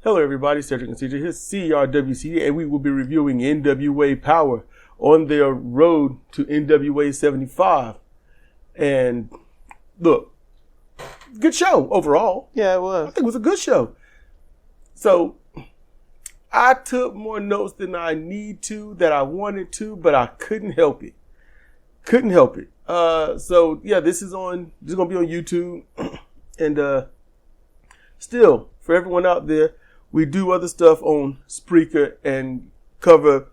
Hello everybody, Cedric and CJ here, CRWCD, and we will be reviewing NWA Power on their road to NWA 75. And look, good show overall. Yeah, it was. I think it was a good show. So I took more notes than I wanted to, but I couldn't help it. So yeah, this is gonna be on YouTube. And still, for everyone out there, we do other stuff on Spreaker and cover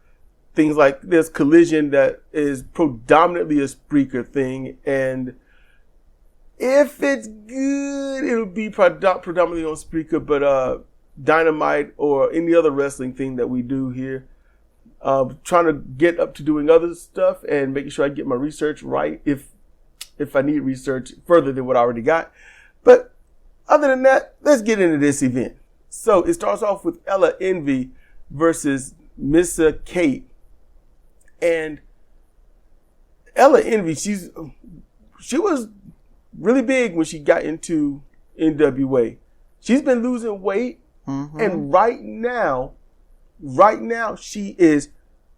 things like there's Collision that is predominantly a Spreaker thing. And if it's good, it'll be predominantly on Spreaker. But Dynamite or any other wrestling thing that we do here, trying to get up to doing other stuff and making sure I get my research right if I need research further than what I already got. But other than that, let's get into this event. So it starts off with Ella Envy versus Missa Kate. And Ella Envy, she was really big when she got into NWA. She's been losing weight. Mm-hmm. And right now, she is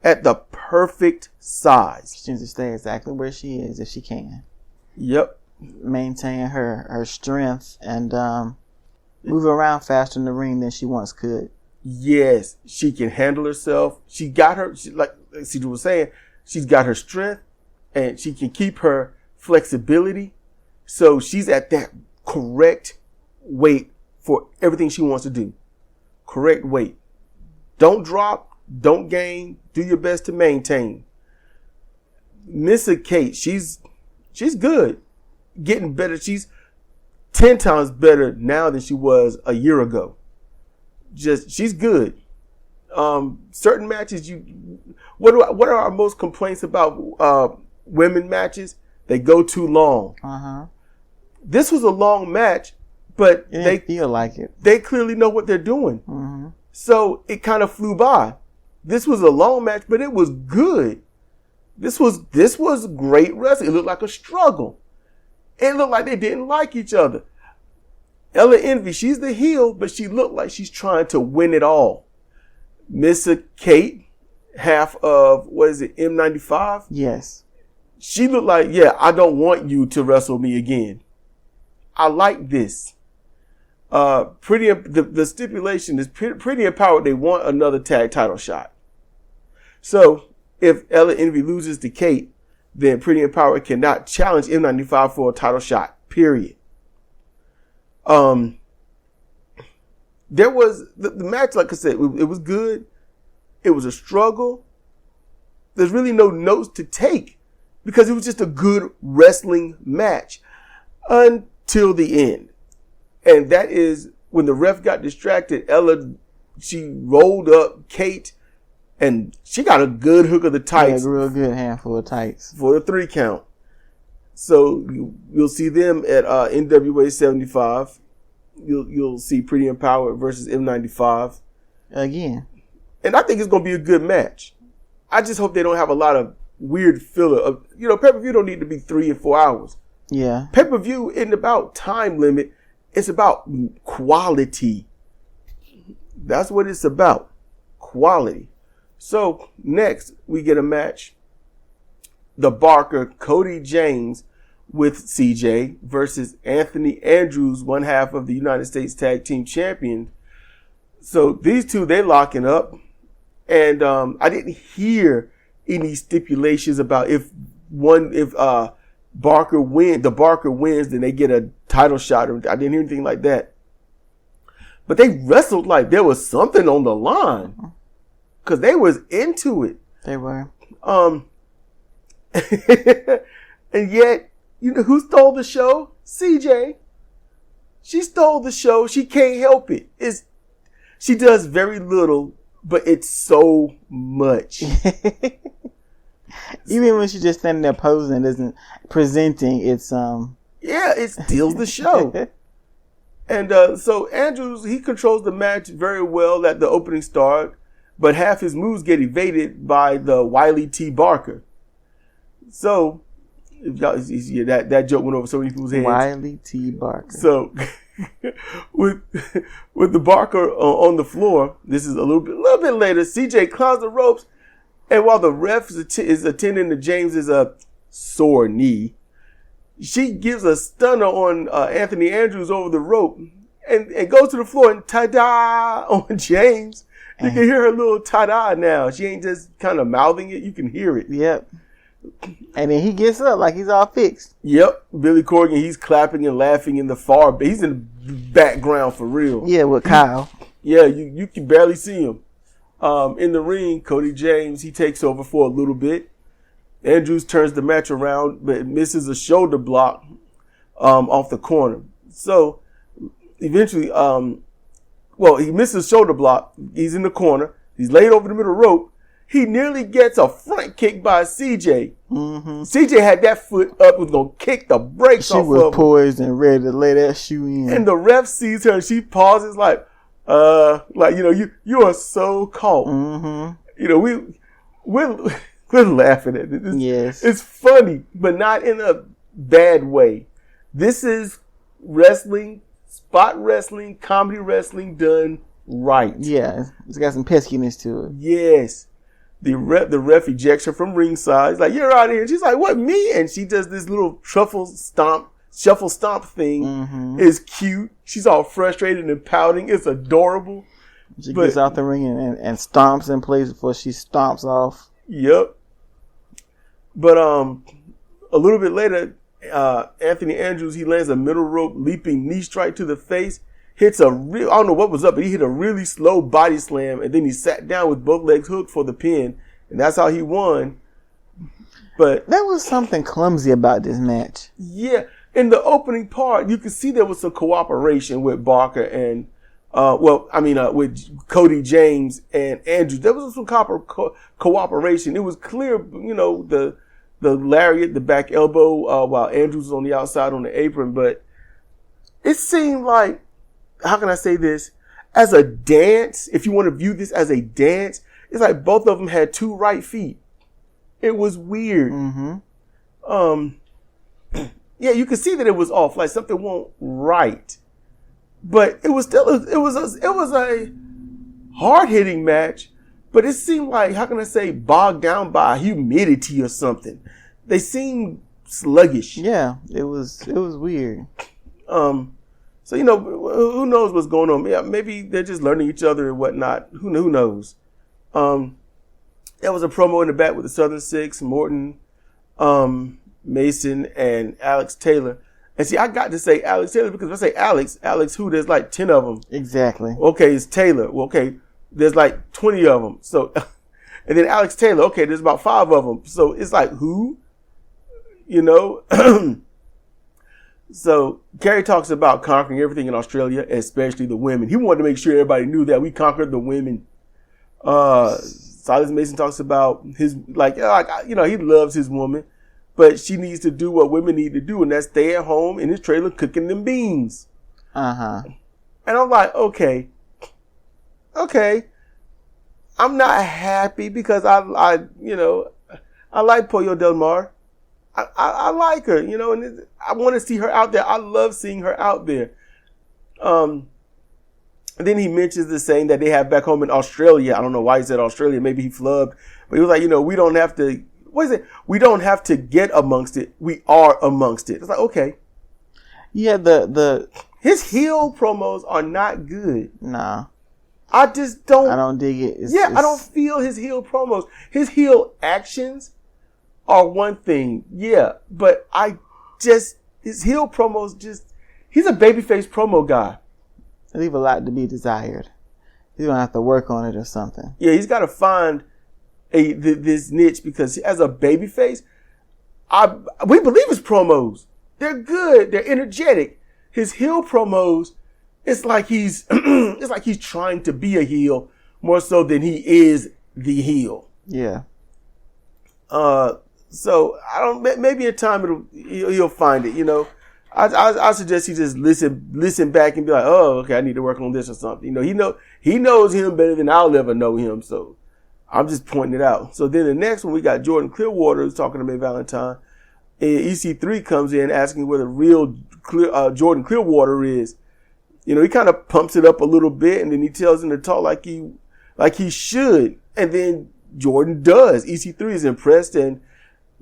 at the perfect size. She needs to stay exactly where she is if she can. Yep. Maintain her strength and move around faster in the ring than she once could. Yes, she can handle herself. She got her, like CJ was saying, she's got her strength and she can keep her flexibility. So she's at that correct weight for everything she wants to do. Correct weight. Don't drop, don't gain, do your best to maintain. Missa Kate, she's good. Getting better. She's 10 times better now than she was a year ago. She's good. Certain matches, what are our most complaints about women matches? They go too long. This was a long match, but they feel like it. They clearly know what they're doing. So it kind of flew by. This was a long match, but it was good. This was great wrestling. It looked like a struggle. It looked like they didn't like each other. Ella Envy, she's the heel, but she looked like she's trying to win it all. Missa Kate, half of, M95? Yes. She looked like, I don't want you to wrestle me again. I like this. The stipulation is Pretty Empowered. They want another tag title shot. So if Ella Envy loses to Kate, then Pretty Empowered cannot challenge M95 for a title shot, period. There was the match, like I said, it was good. It was a struggle. There's really no notes to take because it was just a good wrestling match until the end. And that is when the ref got distracted. Ella, she rolled up Kate and she got a good hook of the tights. Yeah, a real good handful of tights. For the 3 count. So you'll see them at NWA 75. You'll see Pretty Empowered versus M95. Again. And I think it's going to be a good match. I just hope they don't have a lot of weird filler. Pay-per-view don't need to be 3 and 4 hours. Yeah. Pay-per-view isn't about time limit. It's about quality. That's what it's about. Quality. So next we get a match. The Barker, Cody James with CJ versus Anthony Andrews, one half of the United States Tag Team Champion. So these two, they're locking up. And I didn't hear any stipulations about if Barker wins, then they get a title shot. I didn't hear anything like that. But they wrestled like there was something on the line. Because they was into it. They were. And yet, who stole the show? CJ. She stole the show. She can't help it. She does very little, but it's so much. Even when she's just standing there posing, isn't presenting, it's it steals the show. And so Andrews, he controls the match very well at the opening start, but half his moves get evaded by the Wiley T. Barker. So, that joke went over so many people's heads. Wiley T. Barker. So, with the Barker on the floor. This is a little bit later. CJ climbs the ropes, and while the ref is attending to James's sore knee, she gives a stunner on Anthony Andrews over the rope, and goes to the floor and ta-da on James. You can hear her little ta-da now. She ain't just kind of mouthing it. You can hear it. Yep. And then he gets up like he's all fixed. Yep. Billy Corgan, he's clapping and laughing in the far. He's in the background for real. Yeah, with Kyle. Yeah, you can barely see him. In the ring, Cody James, he takes over for a little bit. Andrews turns the match around, but misses a shoulder block off the corner. So eventually, he misses a shoulder block. He's in the corner. He's laid over the middle rope. He nearly gets a front kick by CJ. Mm-hmm. CJ had that foot up, was going to kick the brakes off of him. She was poised and ready to lay that shoe in. And the ref sees her and she pauses like, you are so caught. Mm-hmm. We're laughing at it. Yes. It's funny, but not in a bad way. This is wrestling, spot wrestling, comedy wrestling done right. Yeah, it's got some peskiness to it. Yes. The ref ejects her from ringside. He's like, you're out of here. And she's like, what, me? And she does this little shuffle stomp thing. Mm-hmm. It's cute. She's all frustrated and pouting. It's adorable. She gets out the ring and stomps in place before she stomps off. Yep. But a little bit later, Anthony Andrews, he lands a middle rope leaping knee strike to the face. Hits I don't know what was up, but he hit a really slow body slam, and then he sat down with both legs hooked for the pin, and that's how he won. But there was something clumsy about this match. Yeah, in the opening part, you could see there was some cooperation with Barker and, with Cody James and Andrews. There was some cooperation. It was clear, the lariat, the back elbow, while Andrews was on the outside on the apron, but it seemed like, how can I say this? As a dance, if you want to view this as a dance, it's like both of them had two right feet. It was weird. Mm-hmm. Yeah, you could see that it was off, like something won't right. But it was still, it was a hard hitting match, but it seemed like, how can I say, bogged down by humidity or something. They seemed sluggish. Yeah, it was weird. So, who knows what's going on? Yeah, maybe they're just learning each other and whatnot. Who knows? There was a promo in the back with the Southern Six, Morton, Mason, and Alex Taylor. And see, I got to say Alex Taylor because if I say Alex who, there's like 10 of them. Exactly. Okay, it's Taylor. Well, okay, there's like 20 of them. So, and then Alex Taylor, okay, there's about 5 of them. So it's like, who? So Kerry talks about conquering everything in Australia, especially the women. He wanted to make sure everybody knew that we conquered the women. Silas Mason talks about his, he loves his woman, but she needs to do what women need to do, and that's stay at home in his trailer cooking them beans. Uh-huh. And I'm like, okay. I'm not happy because I like Pollo Del Mar. I like her, and I want to see her out there. I love seeing her out there. And then he mentions the saying that they have back home in Australia. I don't know why he said Australia. Maybe he flubbed. But he was like, we don't have to, we don't have to get amongst it. We are amongst it. It's like, okay. Yeah, his heel promos are not good. Nah. I just don't. I don't dig it. I don't feel his heel promos. His heel actions are one thing, yeah, but his heel promos he's a babyface promo guy. They leave a lot to be desired. He's gonna have to work on it or something. Yeah, he's got to find this niche because as a babyface, we believe his promos. They're good. They're energetic. His heel promos, it's like he's trying to be a heel more so than he is the heel. Yeah. So maybe in time he'll find it, I suggest he just listen back and be like, oh, okay, I need to work on this or something. He knows him better than I'll ever know him. So I'm just pointing it out. So then the next one, we got Jordan Clearwater who's talking to May Valentine. And EC3 comes in asking where the real Jordan Clearwater is. You know, he kind of pumps it up a little bit, and then he tells him to talk like he should. And then Jordan does. EC3 is impressed, and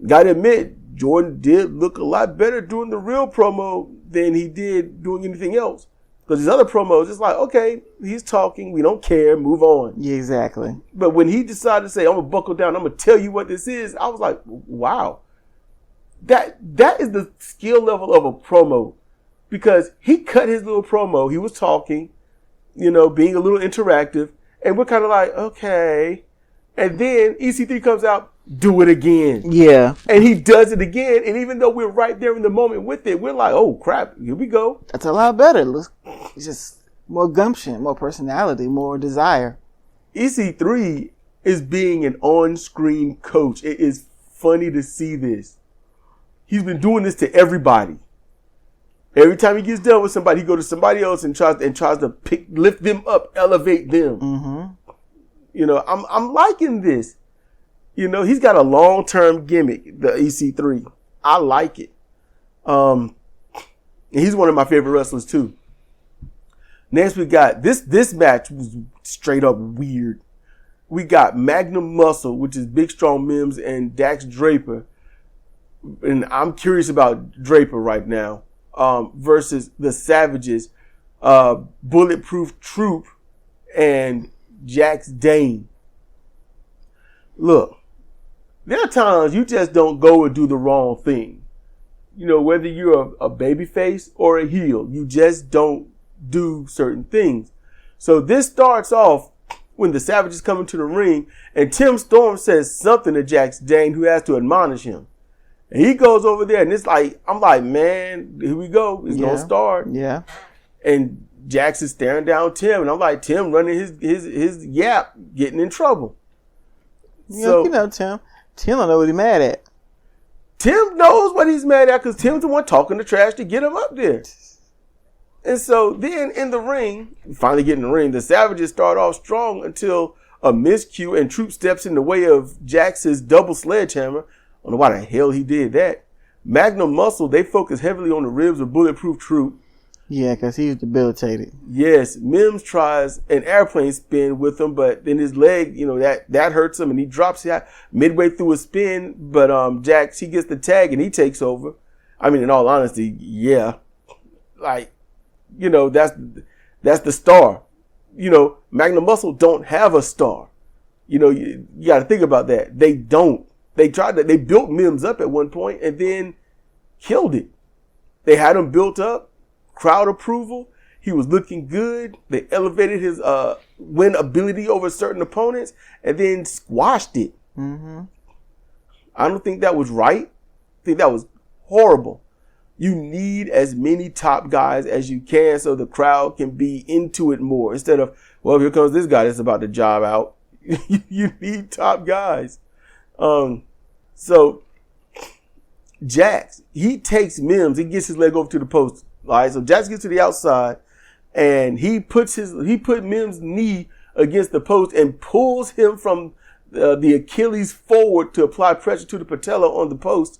gotta admit, Jordan did look a lot better doing the real promo than he did doing anything else. Because his other promos, it's like, okay, he's talking, we don't care, move on. Yeah, exactly. But when he decided to say, I'm gonna buckle down, I'm gonna tell you what this is, I was like, wow. That is the skill level of a promo. Because he cut his little promo, he was talking, you know, being a little interactive, and we're kind of like, okay. And then EC3 comes out, do it again. Yeah. And he does it again, and even though we're right there in the moment with it, we're like, oh crap, here we go. That's a lot better. It's just more gumption, more personality, more desire. EC3 is being an on-screen coach. It is funny to see this. He's been doing this to everybody. Every time he gets done with somebody, he goes to somebody else and tries to lift them up, elevate them. Mm-hmm. You know, I'm liking this. You know, he's got a long-term gimmick, the EC3. I like it. And he's one of my favorite wrestlers too. Next we got this match was straight up weird. We got Magnum Muscle, which is Big Strong Mims and Dax Draper. And I'm curious about Draper right now. Versus the Savages, Bulletproof Troop, and Jax Dane. Look, there are times you just don't go and do the wrong thing. You know, whether you're a babyface or a heel, you just don't do certain things. So this starts off when the Savages come into the ring, and Tim Storm says something to Jax Dane, who has to admonish him. And he goes over there, and it's like, I'm like, man, here we go. It's going to start. Yeah. And Jax is staring down Tim, and I'm like, Tim running his yap, getting in trouble. So, you know, Tim don't know what he's mad at. Tim knows what he's mad at because Tim's the one talking the trash to get him up there. And so then in the ring, finally get in the ring, the Savages start off strong until a miscue and Troop steps in the way of Jax's double sledgehammer. I don't know why the hell he did that. Magnum Muscle, they focus heavily on the ribs of Bulletproof Troop. Yeah, because he's debilitated. Yes, Mims tries an airplane spin with him, but then his leg, you know, that hurts him, and he drops it midway through a spin. But Jax, he gets the tag, and he takes over. I mean, in all honesty, yeah. Like, you know, that's the star. You know, Magnum Muscle don't have a star. You know, you got to think about that. They don't. They built Mims up at one point and then killed it. They had him built up, crowd approval. He was looking good. They elevated his win ability over certain opponents and then squashed it. Mm-hmm. I don't think that was right. I think that was horrible. You need as many top guys as you can so the crowd can be into it more. Instead of, well, here comes this guy that's about to job out. You need top guys. So Jax, he takes Mims, he gets his leg over to the post. All right, so Jax gets to the outside and he put Mims' knee against the post and pulls him from the Achilles forward to apply pressure to the patella on the post.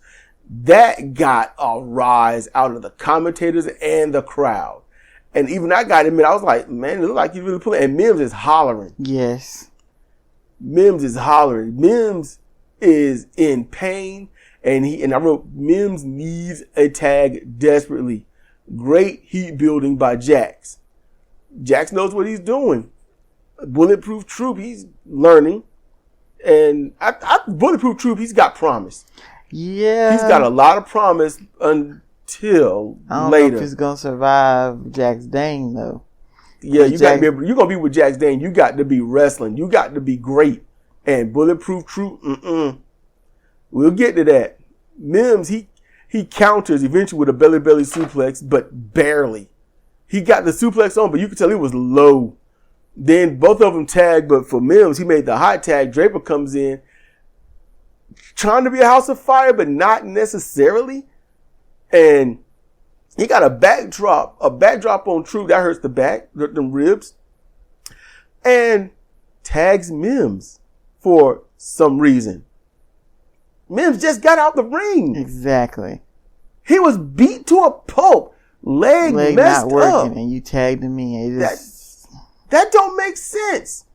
That got a rise out of the commentators and the crowd. And even I got to admit, I was like, man, it looked like he really pulling. And Mims is hollering. Yes. Mims is hollering. Mims is in pain. And I wrote, Mims needs a tag desperately. Great heat building by Jax. Jax knows what he's doing. Bulletproof Troop, he's learning. And Bulletproof Troop, he's got promise. Yeah. He's got a lot of promise until I don't later. know if he's going to survive Jax Dane, though. Yeah, you're going to be with Jax Dane. You got to be wrestling. You got to be great. And Bulletproof Troop, we'll get to that. Mims, he counters eventually with a belly suplex, but barely. He got the suplex on, but you could tell it was low. Then both of them tagged, but for Mims, he made the high tag. Draper comes in, trying to be a house of fire, but not necessarily. And he got a backdrop on Troop. That hurts the back, them ribs. And tags Mims for some reason. Mims just got out the ring. Exactly. He was beat to a pulp. leg messed not working, up. and you tagged him in. That don't make sense.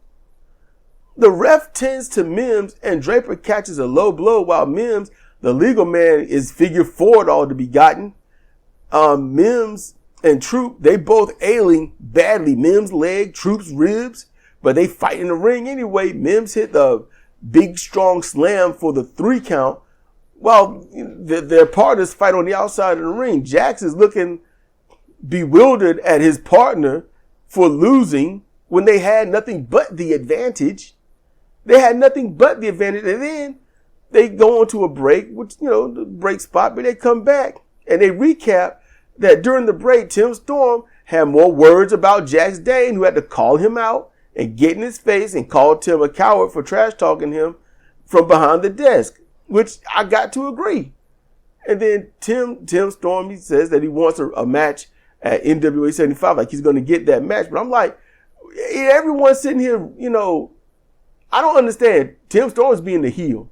The ref tends to Mims, and Draper catches a low blow while Mims, the legal man, is figure forward all to be gotten. Mims and Troop, they both ailing badly. Mims' leg, Troop's ribs, but they fight in the ring anyway. Mims hit the big, strong slam for the 3 count, while their partners fight on the outside of the ring. Jax is looking bewildered at his partner for losing when they had nothing but the advantage. And then they go into a break, which, the break spot, but they come back and they recap that during the break, Tim Storm had more words about Jax Dane, who had to call him out and get in his face and call Tim a coward for trash talking him from behind the desk, which I got to agree. And then Tim Storm, he says that he wants a match at NWA 75, like he's going to get that match. But I'm like, everyone's sitting here, I don't understand. Tim Storm's being the heel.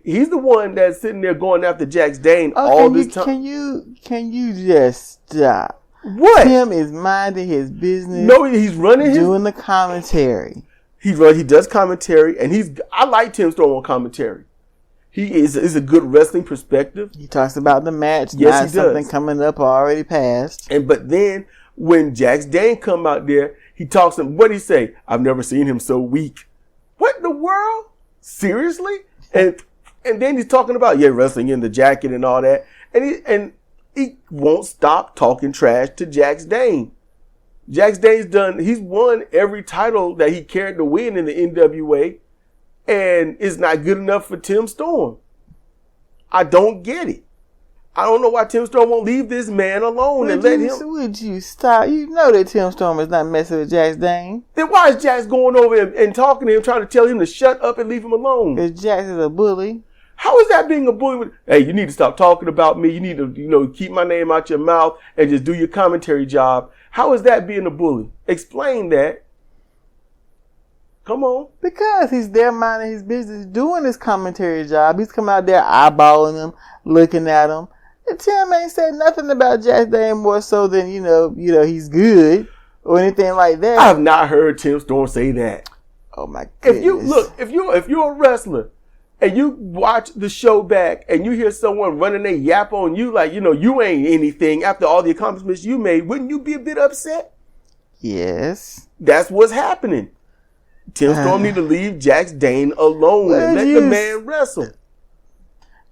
He's the one that's sitting there going after Jax Dane all this time. Can you just stop? What? Tim is minding his business. No, he's running doing the commentary. He does commentary, and I like Tim Storm on commentary. He is a good wrestling perspective. He talks about the match, yes, not something coming up or already passed. But then when Jax Dane come out there, he talks to him. What'd he say? I've never seen him so weak. What in the world? Seriously? And then he's talking about, wrestling in the jacket and all that. And he won't stop talking trash to Jax Dane. Jax Dane's he's won every title that he cared to win in the NWA, and it's not good enough for Tim Storm. I don't get it. I don't know why Tim Storm won't leave this man alone and let him. Would you stop? You know that Tim Storm is not messing with Jax Dane. Then why is Jax going over and talking to him, trying to tell him to shut up and leave him alone? Because Jax is a bully. How is that being a bully? Hey, you need to stop talking about me. You need to, keep my name out your mouth and just do your commentary job. How is that being a bully? Explain that. Come on. Because he's there minding his business, doing his commentary job. He's coming out there eyeballing him, looking at him. And Tim ain't said nothing about Jax Dane more so than, he's good or anything like that. I have not heard Tim Storm say that. Oh my goodness. If you're a wrestler, and you watch the show back and you hear someone running a yap on you like, you ain't anything after all the accomplishments you made, wouldn't you be a bit upset? Yes. That's what's happening. Tim Storm need to leave Jax Dane alone and let the man wrestle.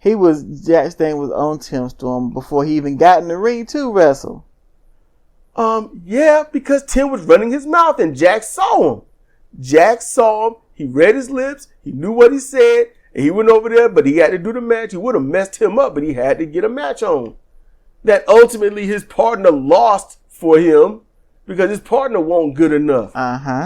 Jax Dane was on Tim Storm before he even got in the ring to wrestle. Yeah, because Tim was running his mouth and Jax saw him. Jax saw him. He read his lips. He knew what he said. And he went over there, but he had to do the match. He would have messed him up, but he had to get a match on. That ultimately his partner lost for him because his partner wasn't good enough.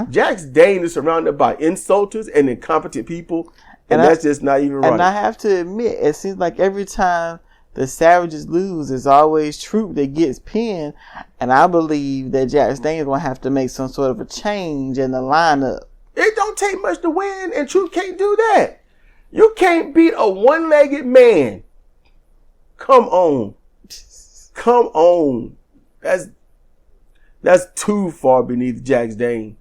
Jax Dane is surrounded by insulters and incompetent people, and that's just not even right. And I have to admit, it seems like every time the Savages lose, it's always Troop that gets pinned, and I believe that Jax Dane is going to have to make some sort of a change in the lineup. It don't take much to win, and Troop can't do that. You can't beat a one-legged man. Come on. That's too far beneath Jax Dane.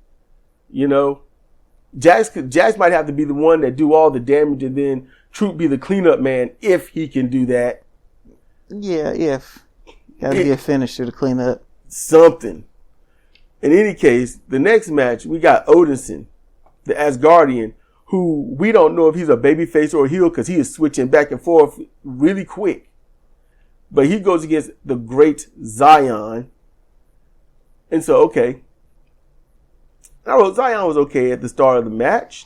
Jax might have to be the one that do all the damage and then Troop be the cleanup man if he can do that. Yeah, if. Gotta be a finisher to clean up. Something. In any case, the next match, we got Odinson, the Asgardian, who we don't know if he's a babyface or a heel because he is switching back and forth really quick. But he goes against the great Zion. And so, okay. I wrote Zion was okay at the start of the match,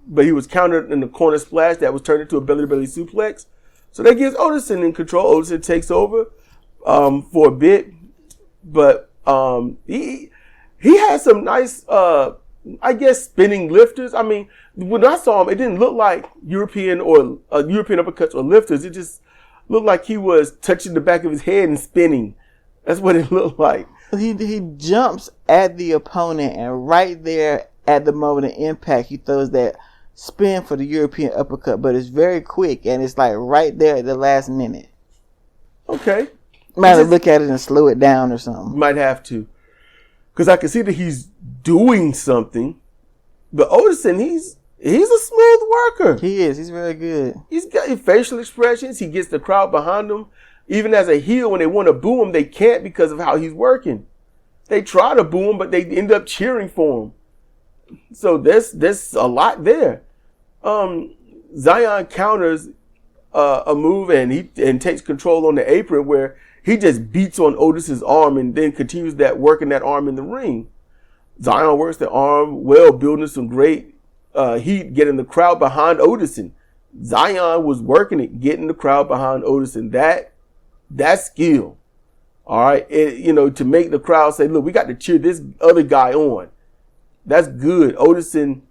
but he was countered in the corner splash that was turned into a belly-to-belly suplex. So that gives Odinson in control. Odinson takes over for a bit, but he had some nice, spinning lifters. I mean, when I saw him, it didn't look like European uppercuts or lifters. It just looked like he was touching the back of his head and spinning. That's what it looked like. He jumps at the opponent, and right there at the moment of impact, he throws that spin for the European uppercut, but it's very quick, and it's like right there at the last minute. Okay. Might have to look at it and slow it down or something. Might have to. Because I can see that he's doing something. But Odinson, he's a smooth worker. He is. He's very good. He's got facial expressions. He gets the crowd behind him. Even as a heel, when they want to boo him, they can't because of how he's working. They try to boo him, but they end up cheering for him. So there's a lot there. Zion counters a move and takes control on the apron where he just beats on Otis's arm and then continues that working that arm in the ring. Zion works the arm well, building some great heat, getting the crowd behind Odinson. Zion was working it, getting the crowd behind Odinson. That's skill. All right. To make the crowd say, look, we got to cheer this other guy on. That's good. Odinson,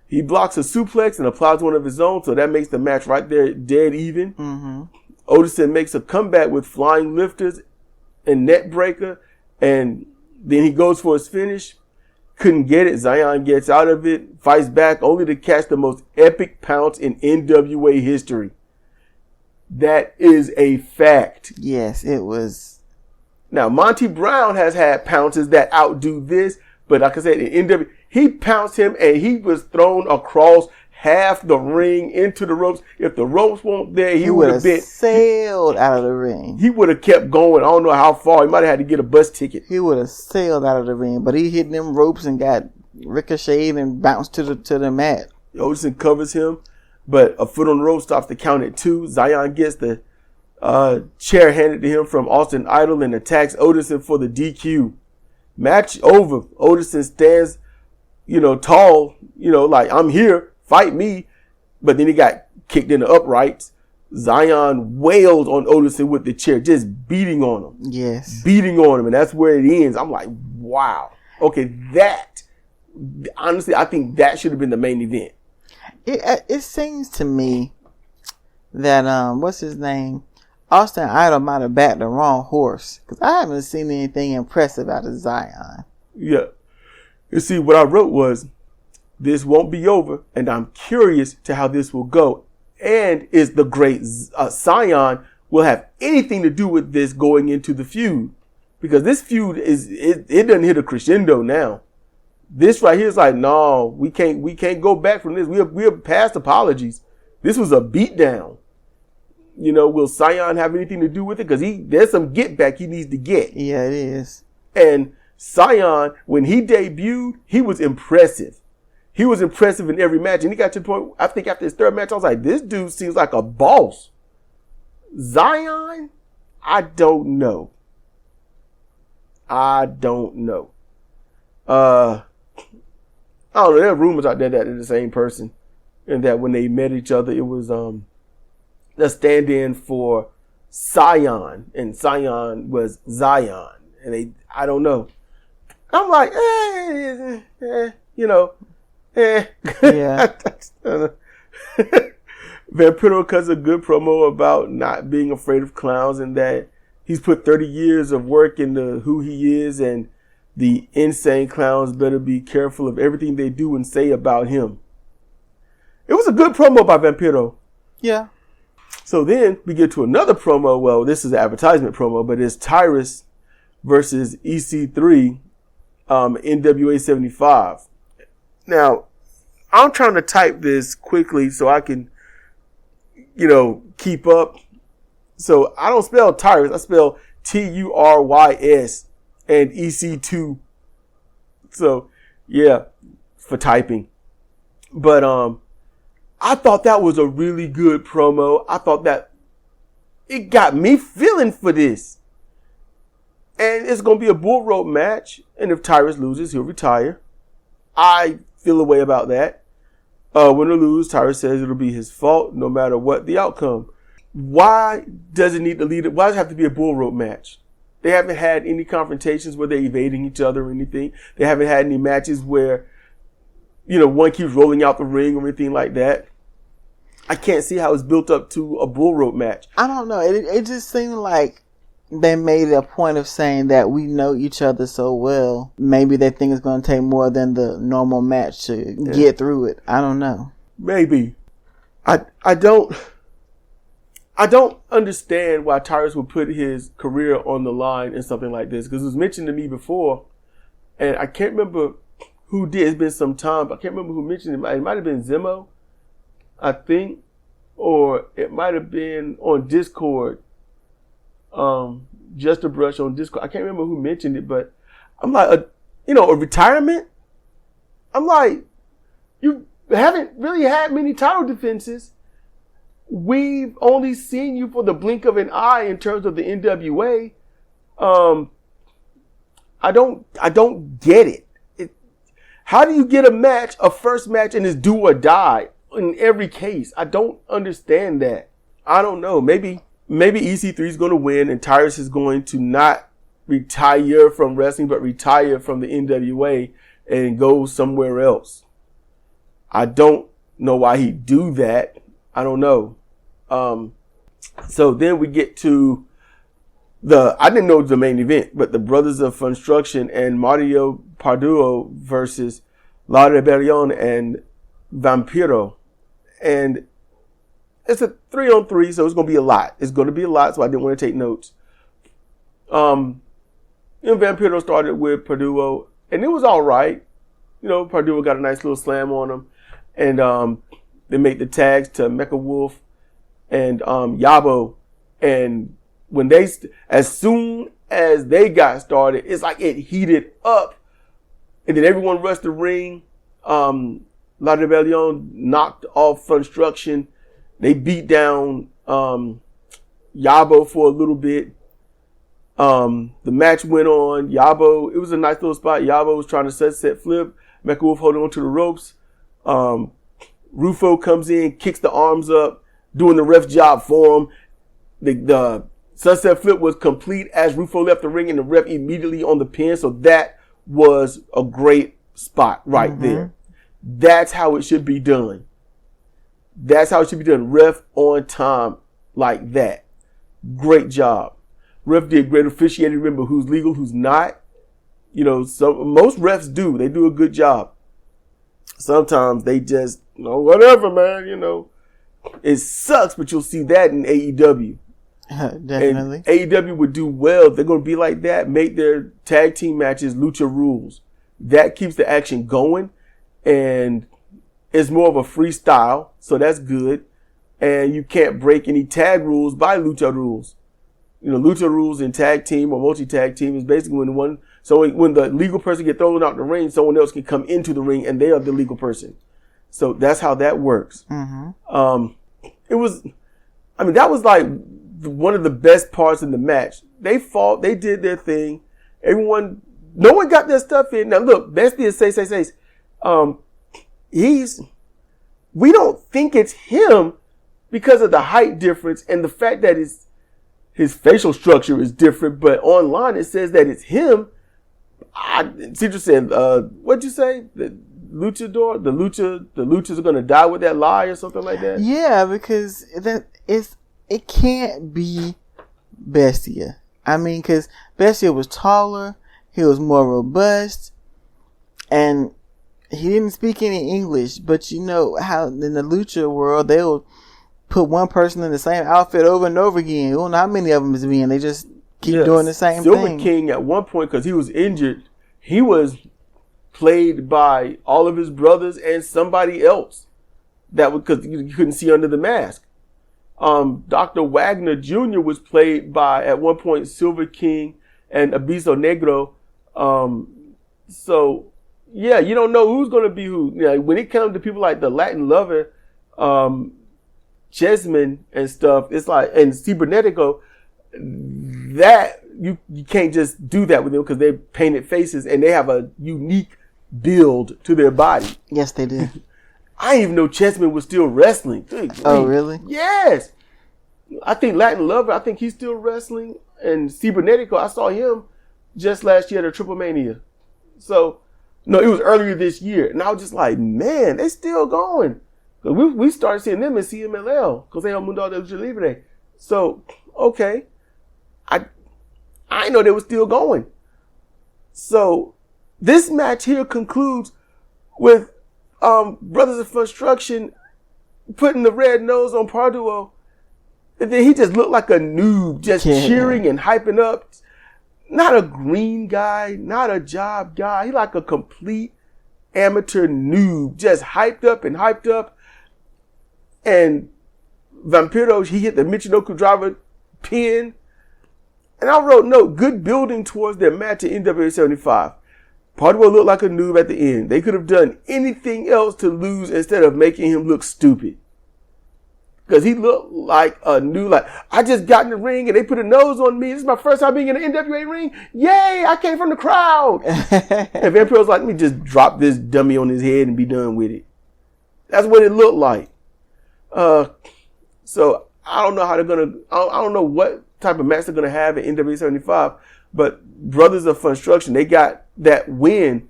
he blocks a suplex and applies one of his own. So that makes the match right there dead even. Mm-hmm. Odinson makes a comeback with flying lifters and net breaker. And then he goes for his finish. Couldn't get it. Zion gets out of it, fights back only to catch the most epic pounce in NWA history. That is a fact. Yes, it was. Now, Monty Brown has had pounces that outdo this, but like I said, in NWA, he pounced him and he was thrown across half the ring into the ropes. If the ropes weren't there, he would have been sailed out of the ring. He would have kept going. I don't know how far. He might have had to get a bus ticket. He would have sailed out of the ring, but he hit them ropes and got ricocheted and bounced to the mat. Odinson covers him, but a foot on the rope stops the count at 2. Zion gets the chair handed to him from Austin Idol and attacks Odinson for the DQ. Match over. Odinson stands, tall, like, I'm here, fight me. But then he got kicked in the uprights. Zion wails on Odinson with the chair, just beating on him. Yes. Beating on him. And that's where it ends. I'm like, wow. Okay, honestly, I think that should have been the main event. It seems to me that, what's his name? Austin Idol might have backed the wrong horse. Because I haven't seen anything impressive out of Zion. Yeah. You see, what I wrote was, this won't be over, and I'm curious to how this will go. And is the great Zion will have anything to do with this going into the feud? Because this feud it doesn't hit a crescendo now. This right here is like, no, we can't go back from this. We're past apologies. This was a beatdown. Will Zion have anything to do with it? Because there's some get back he needs to get. Yeah, it is. And Zion, when he debuted, he was impressive. He was impressive in every match. And he got to the point, I think after his third match, I was like, this dude seems like a boss. Zion, I don't know. I don't know. I don't know. There are rumors out there that they're the same person. And that when they met each other, it was the stand-in for Zion. And Zion was Zion. And I don't know. I'm like, Yeah. Vampiro cuts a good promo about not being afraid of clowns and that he's put 30 years of work into who he is, and the insane clowns better be careful of everything they do and say about him. It was a good promo by Vampiro. Yeah. So then we get to another promo. Well, this is an advertisement promo, but it's Tyrus versus EC3, NWA 75. Now, I'm trying to type this quickly so I can, keep up. So I don't spell Tyrus. I spell Turys and EC2. So, yeah, for typing. But I thought that was a really good promo. I thought that it got me feeling for this. And it's going to be a bull rope match. And if Tyrus loses, he'll retire. I feel a way about that. Win or lose, Tyrus says it'll be his fault no matter what the outcome. Why does it need to lead? Why does it have to be a bull rope match? They haven't had any confrontations where they're evading each other or anything. They haven't had any matches where, one keeps rolling out the ring or anything like that. I can't see how it's built up to a bull rope match. I don't know. It just seemed like they made a point of saying that we know each other so well. Maybe they think it's going to take more than the normal match to get through it. I don't know. Maybe. I don't I don't understand why Tyrus would put his career on the line in something like this, because it was mentioned to me before, and I can't remember who did. It's been some time, but I can't remember who mentioned it. It might have been Zemo, I think, or it might have been on Discord. Just a brush on Discord. I can't remember who mentioned it, but I'm like, a retirement. I'm like, you haven't really had many title defenses. We've only seen you for the blink of an eye in terms of the NWA. I don't get it. How do you get a first match, and it's do or die in every case? I don't understand that. I don't know. Maybe EC3 is going to win, and Tyrus is going to not retire from wrestling, but retire from the NWA and go somewhere else. I don't know why he'd do that. I don't know. So then we get to I didn't know the main event, but the Brothers of Funstruction and Mario Parduo versus La Rebellion and Vampiro. And it's a 3-on-3, so it's going to be a lot. So I didn't want to take notes. Vampiro started with Parduo, and it was all right. Parduo got a nice little slam on him. And they made the tags to Mecha Wolf and Yabo. And when as soon as they got started, it's like it heated up. And then everyone rushed the ring. La Rebellion knocked off Funstruction. They beat down Yabo for a little bit. The match went on. Yabo, it was a nice little spot. Yabo was trying to sunset flip. Mecha Wolf holding on to the ropes. Rufo comes in, kicks the arms up, doing the ref job for him. The sunset flip was complete as Rufo left the ring, and the ref immediately on the pin. So that was a great spot right there. That's how it should be done. Ref on time like that. Great job. Ref did great officiating. Remember who's legal, who's not. Most refs do. They do a good job. Sometimes they just, whatever, man, It sucks, but you'll see that in AEW. Definitely. And AEW would do well. They're going to be like that. Make their tag team matches lucha rules. That keeps the action going. And it's more of a freestyle. So that's good. And you can't break any tag rules by lucha rules. Lucha rules in tag team or multi-tag team is basically when the legal person gets thrown out the ring, someone else can come into the ring and they are the legal person. So that's how that works. That was like one of the best parts in the match. They fought, they did their thing. No one got their stuff in. Now look, Bestia says, we don't think it's him because of the height difference and the fact that his facial structure is different, but online it says that it's him. Cedric said, what'd you say? The luchas are going to die with that lie or something like that? Yeah, because it can't be Bestia. Because Bestia was taller, he was more robust, and he didn't speak any English, but you know how in the lucha world, they'll put one person in the same outfit over and over again. You don't know how many of them is being. They just keep doing the same thing. Silver King at one point, because he was injured, he was played by all of his brothers and somebody else because you couldn't see under the mask. Dr. Wagner Jr. was played by, at one point, Silver King and Abiso Negro. So, yeah, you don't know who's going to be who. When it comes to people like the Latin Lover, Chessman and stuff, it's like, and Cibernetico, that you can't just do that with them because they're painted faces and they have a unique build to their body. Yes, they do. I didn't even know Chessman was still wrestling. Oh, really? Yes. I think Latin Lover, I think he's still wrestling. And Cibernetico, I saw him just last year at a Triple Mania. So, no, it was earlier this year. And I was just like, man, they still going. We started seeing them in CMLL because they have Mundo de Lucha Libre. So, okay. I didn't know they were still going. So, this match here concludes with Brothers of Funstruction putting the red nose on Parduo And then he just looked like a noob, just cheering and hyping up. Not a green guy, not a job guy. He like a complete amateur noob, just hyped up and hyped up. And Vampiro, he hit the Michinoku driver pin. And I wrote, no, good building towards their match at NWA 75. Party-Boy looked like a noob at the end. They could have done anything else to lose instead of making him look stupid. Because he looked like a noob. Like, I just got in the ring and they put a nose on me. This is my first time being in an NWA ring. Yay, I came from the crowd. And Vampiro's like, let me just drop this dummy on his head and be done with it. That's what it looked like. So I don't know how they're going to, I don't know what type of match they're going to have at NWA 75, but Brothers of Funstruction, they got that win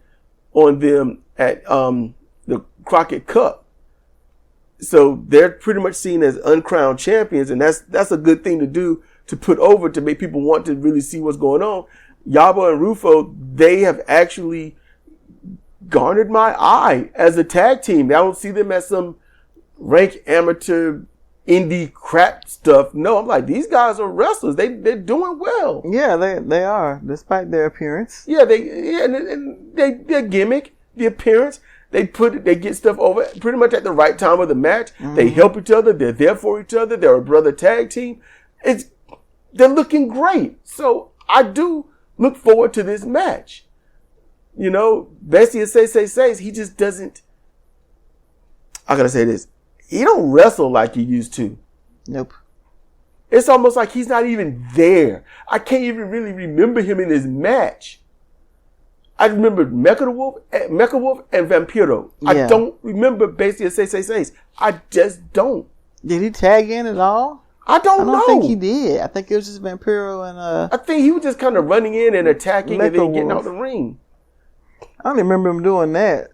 on them at the Crockett Cup. So they're pretty much seen as uncrowned champions, and that's a good thing to do, to put over, to make people want to really see what's going on. Yabo and Rufo, they have actually garnered my eye as a tag team. I don't see them as some rank amateur indie crap stuff. No, I'm like, these guys are wrestlers. They're doing well. Yeah, they are, despite their appearance. Yeah, their gimmick, the appearance, they get stuff over pretty much at the right time of the match. Mm-hmm. They help each other. They're there for each other. They're a brother tag team. They're looking great. So I do look forward to this match. You know, Bestia says, he just doesn't. I gotta say this. He don't wrestle like he used to. Nope. It's almost like he's not even there. I can't even really remember him in his match. I remember Mecha Wolf and Vampiro. Yeah. I don't remember Bestia says. I just don't. Did he tag in at all? I don't know. I don't think he did. I think it was just Vampiro and I think he was just kind of running in and attacking and then getting out the ring. I don't remember him doing that.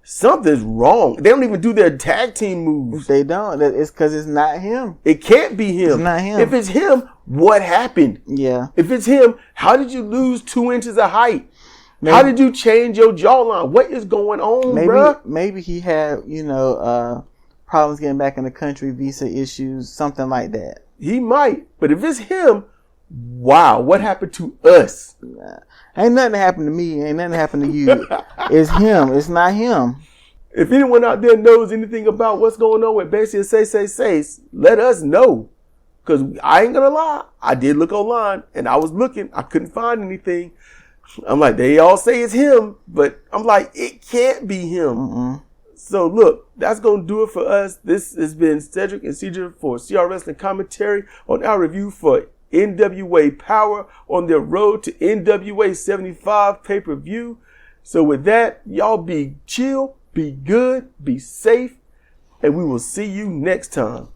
Something's wrong. They don't even do their tag team moves. They don't. It's because it's not him. It can't be him. It's not him. If it's him, what happened? Yeah. If it's him, how did you lose 2 inches of height? Maybe. How did you change your jawline? What is going on, bruh? Maybe he had, problems getting back in the country, visa issues, something like that. He might. But if it's him, wow, what happened to us? Nah. Ain't nothing happened to me. Ain't nothing happened to you. It's him. It's not him. If anyone out there knows anything about what's going on with Bestia says, let us know. Because I ain't going to lie. I did look online, and I was looking. I couldn't find anything. I'm like, they all say it's him. But I'm like, it can't be him. Mm-mm. So, look, that's going to do it for us. This has been Cedric and Cedric for CR Wrestling Commentary on our review for NWA Power on their road to NWA 75 pay-per-view. So with that, y'all be chill, be good, be safe, and we will see you next time.